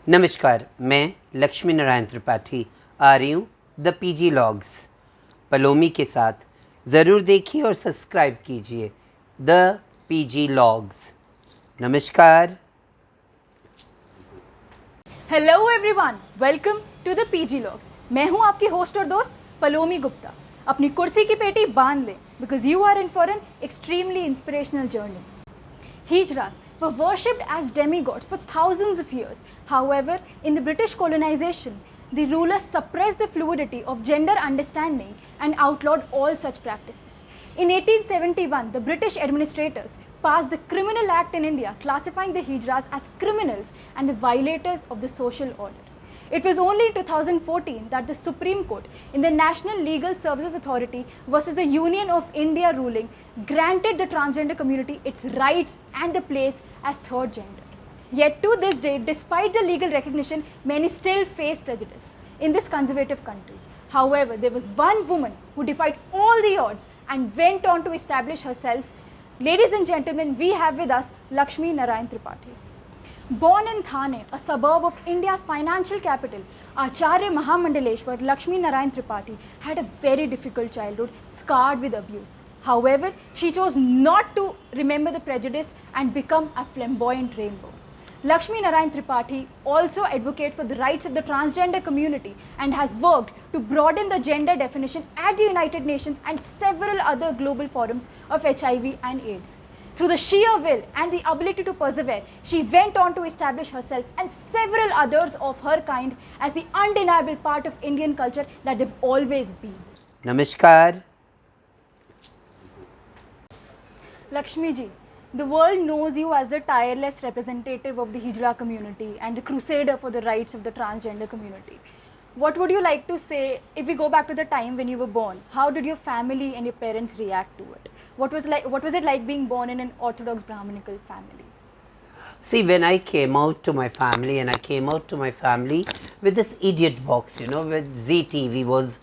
नमस्कार, मैं लक्ष्मी नारायण त्रिपाठी आ रही हूँ द पीजी लॉग्स पलोमी के साथ। ज़रूर देखिए और सब्सक्राइब कीजिए द पीजी लॉग्स। नमस्कार। Hello everyone, welcome to the PG logs. मैं हूं आपकी होस्ट और दोस्त पलोमी गुप्ता। अपनी कुर्सी की पेटी बांध लें because you are in for an extremely inspirational journey. Hijras were worshipped as demigods for thousands of years. However, in the British colonization, the rulers suppressed the fluidity of gender understanding and outlawed all such practices. In 1871, the British administrators passed the Criminal Act in India, classifying the Hijras as criminals and the violators of the social order. It was only in 2014 that the Supreme Court, in the National Legal Services Authority versus the Union of India ruling, granted the transgender community its rights and the place as third gender. Yet to this day, despite the legal recognition, many still face prejudice in this conservative country. However, there was one woman who defied all the odds and went on to establish herself. Ladies and gentlemen, we have with us LAXMI NARAYAN TRIPATHI. Born in Thane, a suburb of India's financial capital, Acharya Mahamandaleshwar LAXMI NARAYAN TRIPATHI had a very difficult childhood scarred with abuse. However, she chose not to remember the prejudice and become a flamboyant rainbow. LAXMI NARAYAN TRIPATHI also advocates for the rights of the transgender community and has worked to broaden the gender definition at the United Nations and several other global forums of HIV and AIDS. Through the sheer will and the ability to persevere, she went on to establish herself and several others of her kind as the undeniable part of Indian culture that they've always been. नमस्कार। Lakshmi ji, the world knows you as the tireless representative of the Hijra community and the crusader for the rights of the transgender community. What would you like to say if we go back to the time when you were born? How did your family and your parents react to it? What was it like being born in an Orthodox Brahminical family? See, when I came out to my family, and I came out to my family with this idiot box, with ZTV was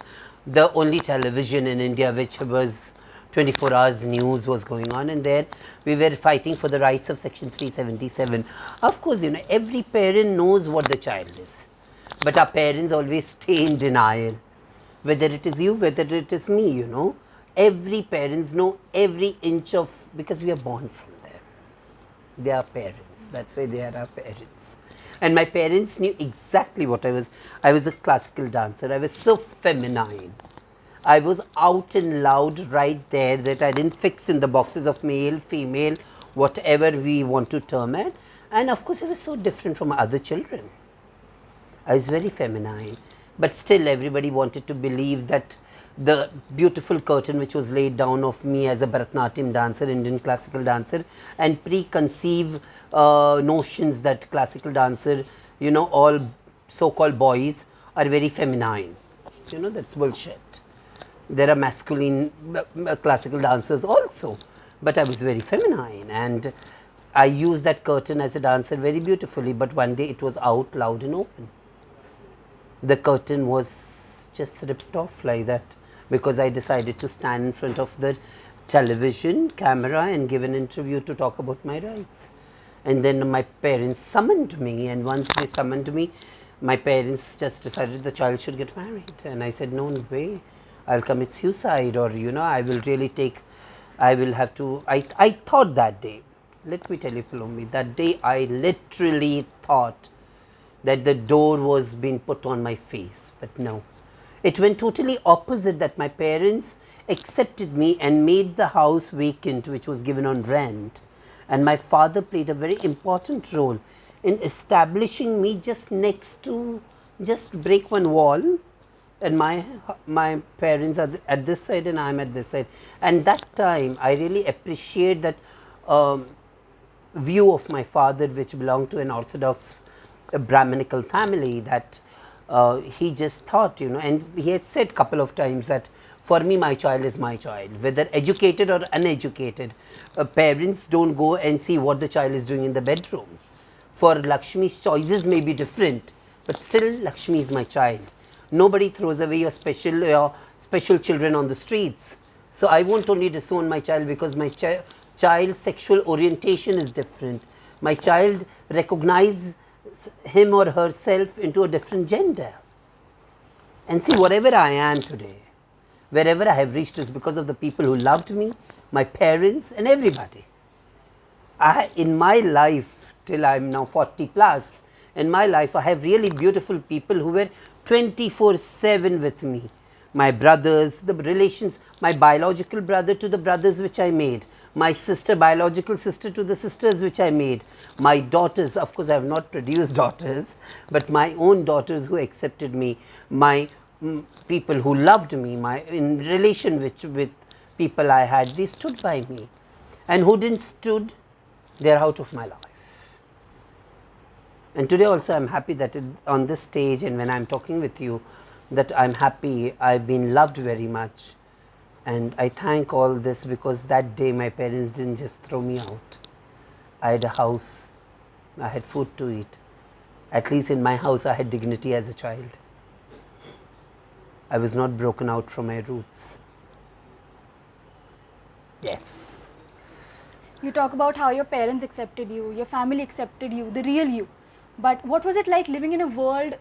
the only television in India which was 24 hours news was going on, and there we were fighting for the rights of Section 377. Of course, every parent knows what the child is, but our parents always stay in denial. Whether it is you, whether it is me, every parents know every inch of, because we are born from there. They are parents. That's why they are our parents. And my parents knew exactly what I was. I was a classical dancer. I was so feminine. I was out and loud right there that I didn't fix in the boxes of male, female, whatever we want to term it. And of course, I was so different from other children. I was very feminine. But still, everybody wanted to believe that the beautiful curtain which was laid down of me as a Bharatanatyam dancer, Indian classical dancer, and preconceived notions that classical dancer, all so-called boys are very feminine. That's bullshit. There are masculine classical dancers also, but I was very feminine, and I used that curtain as a dancer very beautifully, but one day it was out loud and open. The curtain was just ripped off like that because I decided to stand in front of the television camera and give an interview to talk about my rights. And then my parents summoned me, and once they summoned me, my parents just decided the child should get married. And I said, no way, I'll commit suicide, or I will really I will have to, I thought that day, let me tell you, Palomi, that day I literally thought that the door was being put on my face, but no. It went totally opposite, that my parents accepted me and made the house vacant which was given on rent, and my father played a very important role in establishing me just next to, just break one wall, and my parents are at this side and I am at this side. And that time I really appreciate that view of my father, which belonged to an Orthodox Brahminical family, that he just thought, and he had said couple of times that for me, my child is my child, whether educated or uneducated. Parents don't go and see what the child is doing in the bedroom. For Lakshmi's choices may be different, but still Lakshmi is my child. Nobody throws away your special children on the streets. So I won't only disown my child because my child's sexual orientation is different. My child recognizes him or herself into a different gender. And see, whatever I am today, wherever I have reached is because of the people who loved me, my parents and everybody. In my life, till I am now 40 plus, in my life I have really beautiful people who were 24/7 with me. My brothers, the relations, my biological brother to the brothers which I made, my sister, biological sister to the sisters which I made, my daughters, of course I have not produced daughters, but my own daughters who accepted me, my people who loved me, in relation with people I had, they stood by me. And who didn't stood, they are out of my life. And today also I am happy that on this stage and when I am talking with you, that I am happy, I have been loved very much. And I thank all this because that day my parents didn't just throw me out. I had a house, I had food to eat. At least in my house I had dignity as a child. I was not broken out from my roots. Yes. You talk about how your parents accepted you, your family accepted you, the real you. But what was it like living in a world,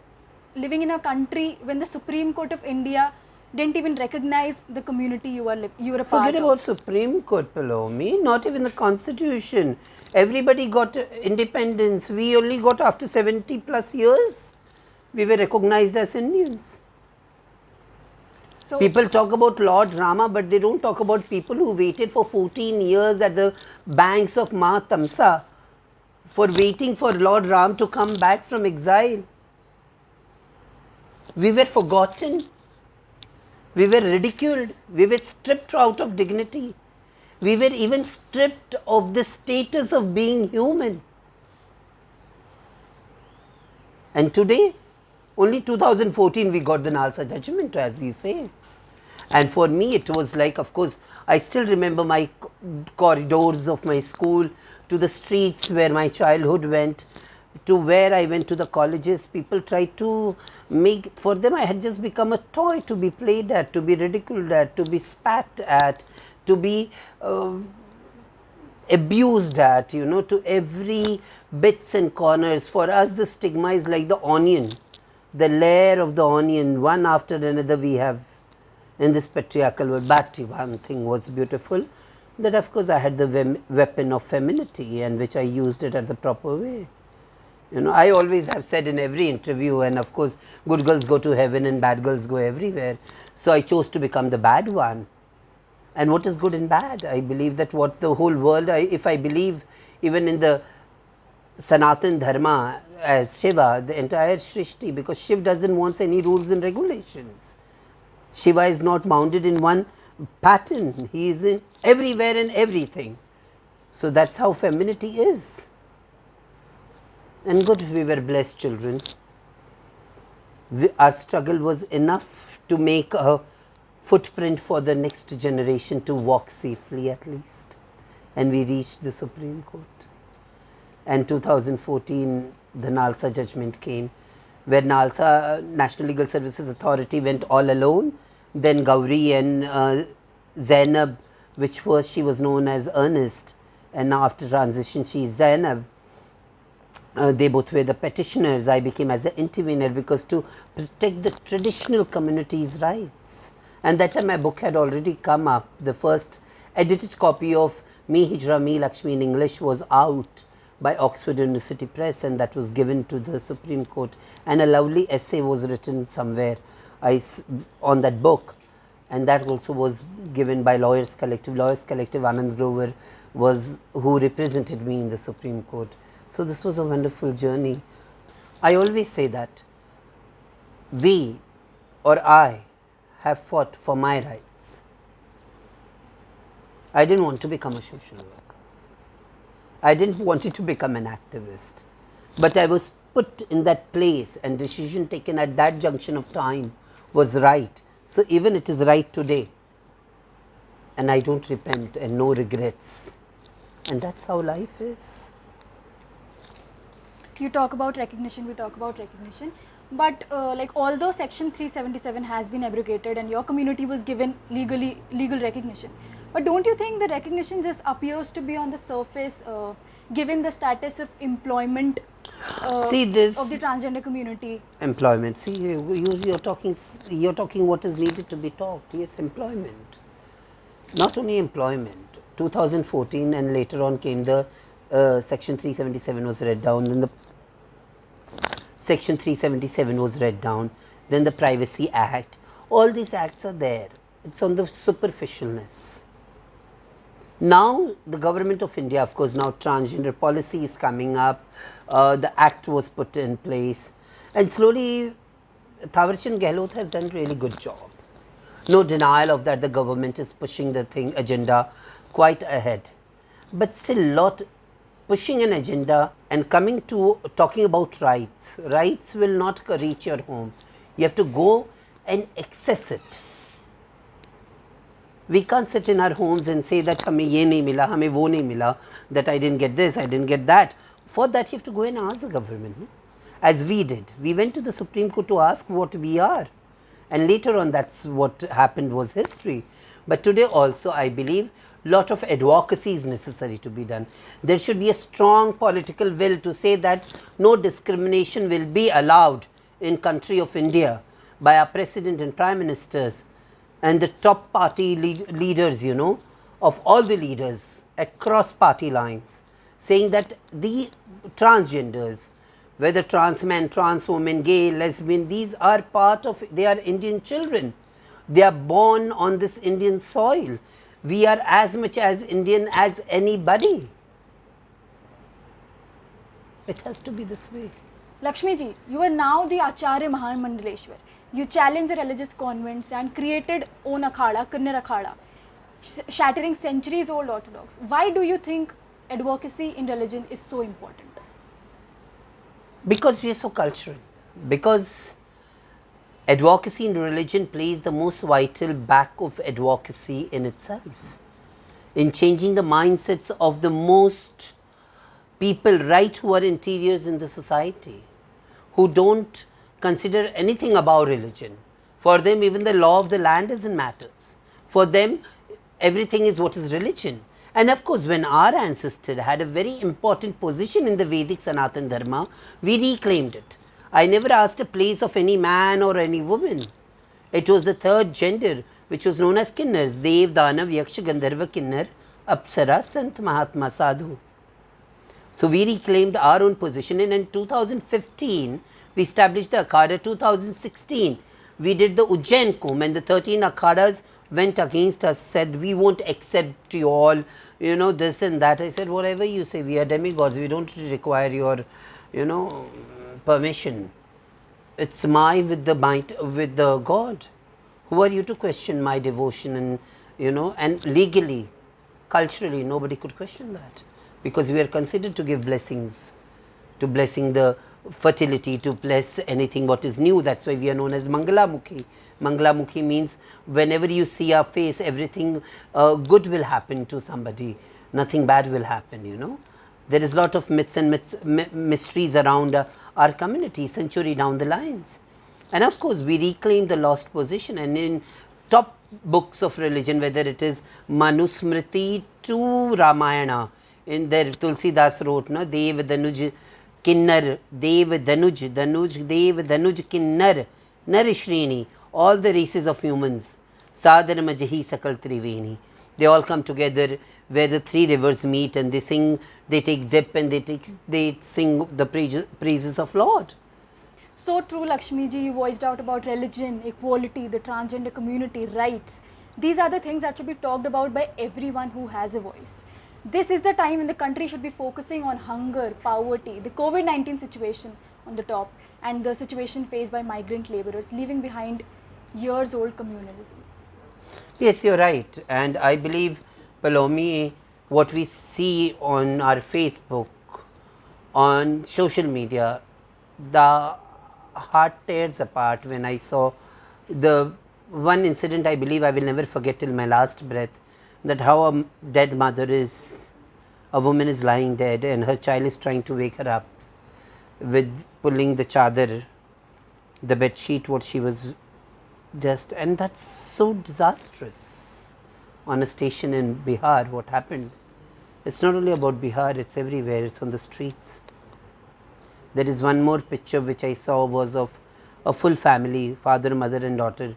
living in a country when the Supreme Court of India didn't even recognize the community you were a part of? Forget about Supreme Court, Palomi, not even the Constitution. Everybody got independence. We only got after 70 plus years. We were recognized as Indians. So People talk about Lord Rama, but they don't talk about people who waited for 14 years at the banks of Ma Tamsa for waiting for Lord Ram to come back from exile. We were forgotten. We were ridiculed. We were stripped out of dignity. We were even stripped of the status of being human. And today, only 2014 we got the Nalsa judgment, as you say. And for me it was like, of course, I still remember my corridors of my school, to the streets where my childhood went, to where I went to the colleges. People tried to make, for them I had just become a toy to be played at, to be ridiculed at, to be spat at, to be abused at, you know, to every bits and corners. For us the stigma is like the onion, the layer of the onion, one after another we have in this patriarchal world. But one thing was beautiful, that of course I had the weapon of femininity, and which I used it at the proper way. You know, I always have said in every interview, and of course good girls go to heaven and bad girls go everywhere. So I chose to become the bad one. And what is good and bad? I believe that what the whole world, if I believe even in the Sanatan Dharma as Shiva, the entire Shrishti, because Shiva doesn't want any rules and regulations. Shiva is not bounded in one pattern. He is in everywhere and everything. So that's how femininity is. And good, we were blessed children. Our struggle was enough to make a footprint for the next generation to walk safely at least. And we reached the Supreme Court. And 2014, the Nalsa judgment came, where Nalsa, National Legal Services Authority, went all alone. Then Gauri and Zainab, she was known as Ernest, and now after transition she is Zainab. They both were the petitioners. I became as an intervener because to protect the traditional community's rights. And that time my book had already come up. The first edited copy of Me Hijra Me Lakshmi in English was out by Oxford University Press, and that was given to the Supreme Court. And a lovely essay was written somewhere on that book, and that also was given by Lawyers Collective. Lawyers Collective, Anand Grover was who represented me in the Supreme Court. So this was a wonderful journey. I always say that we or I have fought for my rights. I didn't want to become a social worker. I didn't want to become an activist. But I was put in that place, and decision taken at that junction of time was right. So even it is right today. And I don't repent and no regrets. And that's how life is. You talk about recognition, we talk about recognition. But like although Section 377 has been abrogated and your community was given legal recognition, but don't you think the recognition just appears to be on the surface, given the status of employment See this of the transgender community? employment. See, you're talking what is needed to be talked. Yes, employment. Not only employment. 2014 and later on came the Section 377 was read down. Then the Section 377 was read down. Then the Privacy Act. All these acts are there. It's on the superficialness. Now the government of India, of course, now transgender policy is coming up. The act was put in place, and slowly Thawarchand Gehlot has done a really good job. No denial of that. The government is pushing the agenda quite ahead, but still lot pushing an agenda and coming to talking about rights. Rights will not reach your home. You have to go and access it. We can't sit in our homes and say that hame ye nahi mila, hame wo nahi mila, that I didn't get this, I didn't get that. For that you have to go and ask the government, no? As we did. We went to the Supreme Court to ask what we are, and later on that's what happened was history. But today also I believe lot of advocacy is necessary to be done. There should be a strong political will to say that no discrimination will be allowed in country of India by our president and prime ministers and the top party leaders, you know, of all the leaders across party lines, saying that the transgenders, whether trans men, trans women, gay, lesbian, these are part of, they are Indian children. They are born on this Indian soil. We are as much as Indian as anybody. It has to be this way. Lakshmi ji, you are now the Acharya Mahamandaleshwar. You challenge the religious convents and created own akhada, Kinnar akhada, shattering centuries old orthodox. Why do you think advocacy in religion is so important? Because we are so cultural. Because advocacy in religion plays the most vital back of advocacy in itself. In changing the mindsets of the most people right who are interiors in the society, who don't consider anything about religion. For them even the law of the land doesn't matter. For them everything is what is religion. And of course when our ancestor had a very important position in the Vedic Sanatan Dharma, we reclaimed it. I never asked a place of any man or any woman. It was the third gender which was known as Kinnars, Dev, Danav, Yaksha, Gandharva, Kinnar, Apsara, Sant, Mahatma, Sadhu. So we reclaimed our own position, and in 2015 we established the Akhada. 2016 we did the Ujjain Kumbh, and the 13 Akhadas went against us, said we won't accept you all, you know, this and that. I said whatever you say, we are demigods, we don't require your, you know, permission. It's my with the might with the God. Who are you to question my devotion? And you know, and legally, culturally nobody could question that, because we are considered to give blessings, to blessing the fertility, to bless anything what is new. That's why we are known as Mangalamukhi. Mangalamukhi means whenever you see our face, everything good will happen to somebody, nothing bad will happen, you know. There is a lot of myths and mysteries around our community century down the lines. And of course we reclaim the lost position, and in top books of religion, whether it is Manusmriti to Ramayana, in there Tulsidas wrote, no, Dev Danuj Kinnar, Dev Danuj, Dev Danuj Kinnar, Narishrini, all the races of humans, Sadhana Majahi Sakal Triveni. They all come together where the three rivers meet, and they sing, they take dip, and they sing the praises of Lord. So true, Lakshmi ji. You voiced out about religion, equality, the transgender community, rights. These are the things that should be talked about by everyone who has a voice. This is the time when the country should be focusing on hunger, poverty, the COVID-19 situation on the top, and the situation faced by migrant laborers, leaving behind years-old communalism. Yes, you're right. And I believe, Palomi, what we see on our Facebook, on social media, the heart tears apart when I saw the one incident I believe I will never forget till my last breath, that how a dead mother is, a woman is lying dead and her child is trying to wake her up with pulling the chadar, the bed sheet what she was just, and that's so disastrous. On a station in Bihar, what happened? It's not only about Bihar, it's everywhere, it's on the streets. There is one more picture which I saw was of a full family, father, mother and daughter,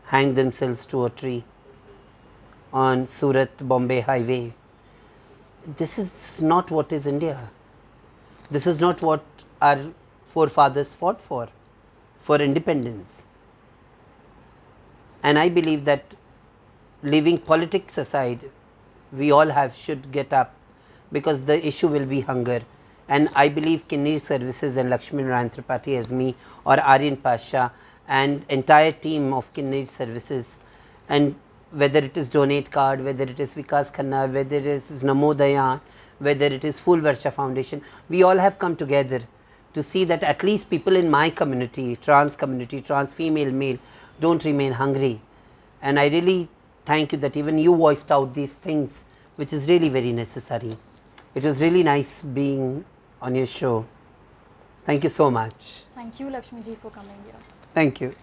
hanged themselves to a tree on Surat Bombay highway. This is not what is India. This is not what our forefathers fought for independence. And I believe that, leaving politics aside, we all should get up, because the issue will be hunger. And I believe Kinney Services and LAXMI NARAYAN TRIPATHI as me, or Aryan Pasha and entire team of Kinney Services, and whether it is Donate Card, whether it is Vikas Khanna, whether it is Namodaya, whether it is Full Varsha Foundation, we all have come together to see that at least people in my community, trans female, male, don't remain hungry. And I really thank you that even you voiced out these things, which is really very necessary. It was really nice being on your show. Thank you so much. Thank you, Lakshmi ji, for coming here. Thank you.